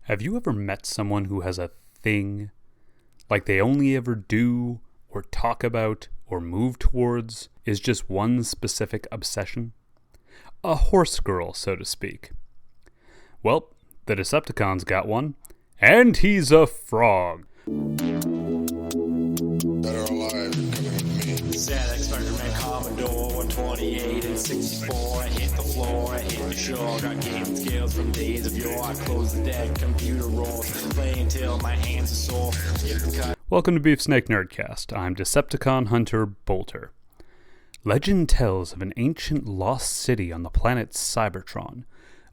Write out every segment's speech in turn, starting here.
Have you ever met someone who has a thing, like they only ever do, or talk about, or move towards, is just one specific obsession? A horse girl, so to speak. Well, the Decepticons got one, and he's a frog. That are alive coming with me. ZX, Spider-Man, Commodore, 128 and 64. I hit the floor, I hit the shore. Got gaming skills from days of yore. I close the deck, computer rolls. Play until my hands are sore. Get the cut. Welcome to Beef Snake Nerdcast. I'm Decepticon Hunter Bolter. Legend tells of an ancient lost city on the planet Cybertron,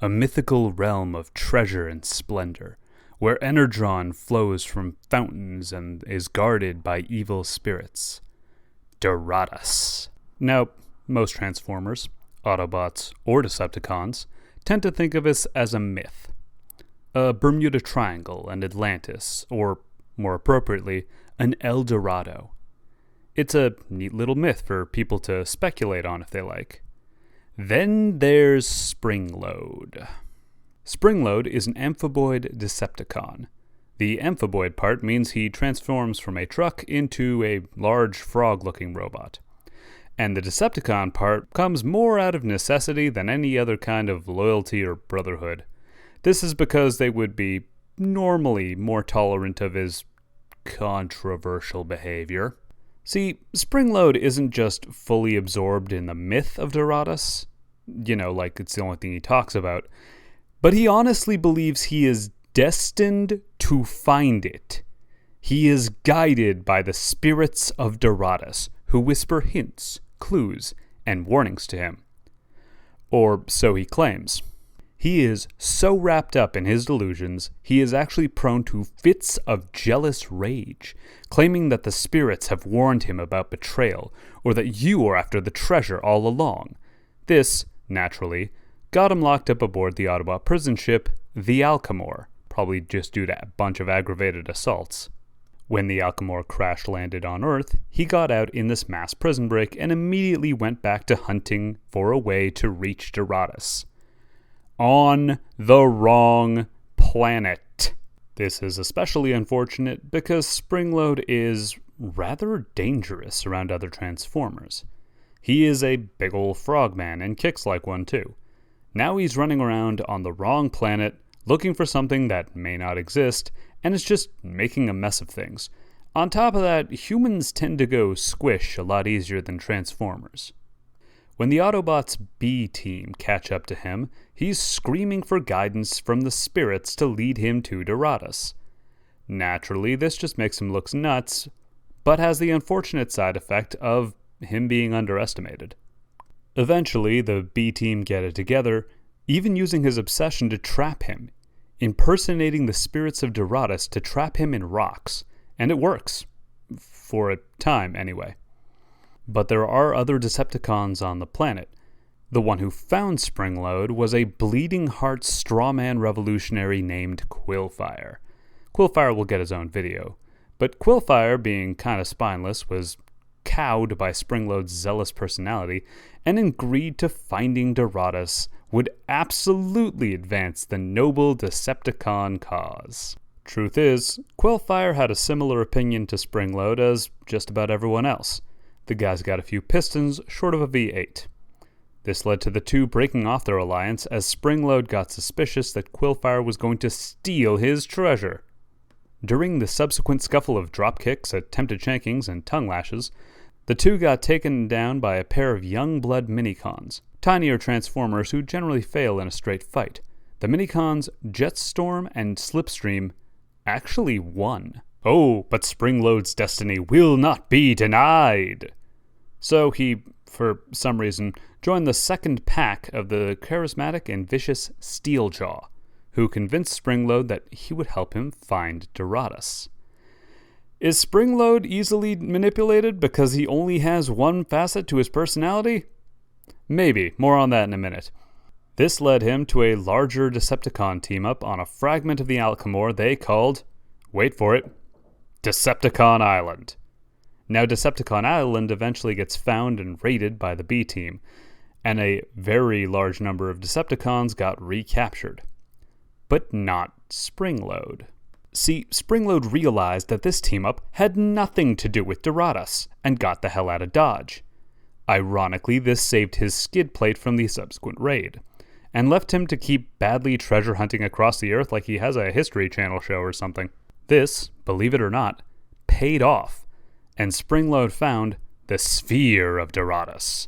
a mythical realm of treasure and splendor, where Energon flows from fountains and is guarded by evil spirits. Doratus. Now, most Transformers, Autobots, or Decepticons tend to think of this as a myth. A Bermuda Triangle and Atlantis, or more appropriately, an El Dorado. It's a neat little myth for people to speculate on if they like. Then there's Springload. Springload is an amphiboid Decepticon. The amphiboid part means he transforms from a truck into a large frog-looking robot. And the Decepticon part comes more out of necessity than any other kind of loyalty or brotherhood. This is because they would be normally more tolerant of his controversial behavior. See, Springload isn't just fully absorbed in the myth of Doratus, like it's the only thing he talks about, but he honestly believes he is destined to find it. He is guided by the spirits of Doratus, who whisper hints, clues, and warnings to him. Or so he claims. He is so wrapped up in his delusions, he is actually prone to fits of jealous rage, claiming that the spirits have warned him about betrayal, or that you are after the treasure all along. This, naturally, got him locked up aboard the Autobot prison ship, the Alchemor, probably just due to a bunch of aggravated assaults. When the Alchemor crash-landed on Earth, he got out in this mass prison break and immediately went back to hunting for a way to reach Doratus. On the wrong planet. This is especially unfortunate because Springload is rather dangerous around other Transformers. He is a big ol' frogman and kicks like one too. Now he's running around on the wrong planet, looking for something that may not exist, and is just making a mess of things. On top of that, humans tend to go squish a lot easier than Transformers. When the Autobots' B team catch up to him, he's screaming for guidance from the spirits to lead him to Doratus. Naturally, this just makes him look nuts, but has the unfortunate side effect of him being underestimated. Eventually, the B team get it together, even using his obsession to trap him, impersonating the spirits of Doratus to trap him in rocks, and it works. For a time, anyway. But there are other Decepticons on the planet. The one who found Springload was a bleeding heart strawman revolutionary named Quillfire. Quillfire will get his own video, but Quillfire, being kinda spineless, was cowed by Springload's zealous personality and agreed to finding Doratus would absolutely advance the noble Decepticon cause. Truth is, Quillfire had a similar opinion to Springload as just about everyone else. The guy's got a few pistons short of a V8. This led to the two breaking off their alliance as Springload got suspicious that Quillfire was going to steal his treasure. During the subsequent scuffle of dropkicks, attempted shankings, and tongue lashes, the two got taken down by a pair of young blood minicons, tinier Transformers who generally fail in a straight fight. The minicons Jetstorm and Slipstream actually won. Oh, but Springload's destiny will not be denied! So he, for some reason, joined the second pack of the charismatic and vicious Steeljaw, who convinced Springload that he would help him find Doratus. Is Springload easily manipulated because he only has one facet to his personality? Maybe, more on that in a minute. This led him to a larger Decepticon team-up on a fragment of the Alchemor they called, wait for it, Decepticon Island. Now, Decepticon Island eventually gets found and raided by the B team, and a very large number of Decepticons got recaptured. But not Springload. See, Springload realized that this team-up had nothing to do with Doratus, and got the hell out of Dodge. Ironically, this saved his skid plate from the subsequent raid, and left him to keep badly treasure hunting across the earth like he has a History Channel show or something. This, believe it or not, paid off, and Springload found the Sphere of Doratus.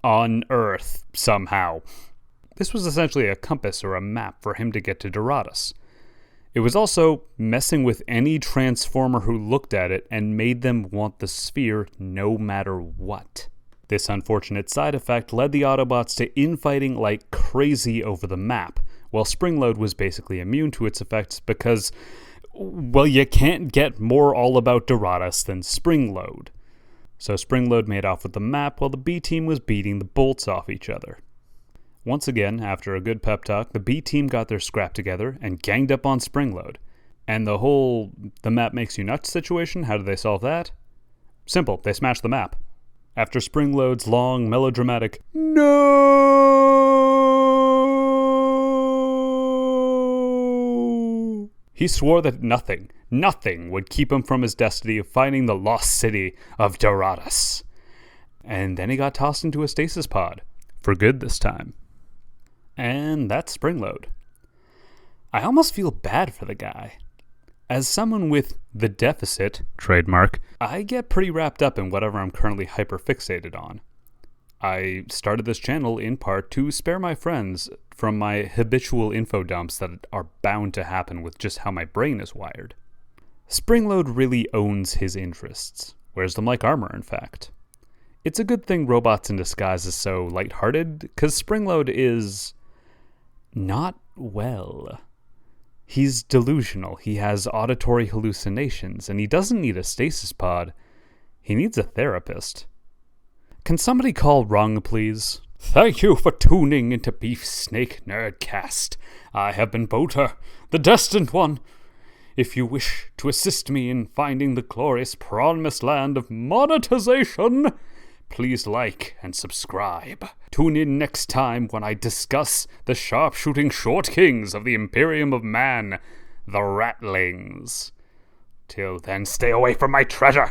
On Earth, somehow. This was essentially a compass or a map for him to get to Doratus. It was also messing with any Transformer who looked at it and made them want the sphere no matter what. This unfortunate side effect led the Autobots to infighting like crazy over the map, while Springload was basically immune to its effects because, well, you can't get more all about Doratus than Springload. So Springload made off with the map while the B-Team was beating the bolts off each other. Once again, after a good pep talk, the B-Team got their scrap together and ganged up on Springload. And the whole "the map makes you nuts" situation, how did they solve that? Simple, they smashed the map. After Springload's long, melodramatic "No!" he swore that nothing would keep him from his destiny of finding the lost city of Doratus. And then he got tossed into a stasis pod. For good this time. And that's Springload. I almost feel bad for the guy. As someone with the deficit, trademark, I get pretty wrapped up in whatever I'm currently hyperfixated on. I started this channel in part to spare my friends from my habitual info dumps that are bound to happen with just how my brain is wired. Springload really owns his interests, wears them like armor, in fact. It's a good thing Robots in Disguise is so lighthearted, because Springload is not well. He's delusional, he has auditory hallucinations, and he doesn't need a stasis pod. He needs a therapist. Can somebody call Rung, please? Thank you for tuning into Beef Snake Nerdcast. I have been Bolter, the Destined One. If you wish to assist me in finding the glorious promised land of monetization, please like and subscribe. Tune in next time when I discuss the sharpshooting short kings of the Imperium of Man, the Ratlings. Till then, stay away from my treasure!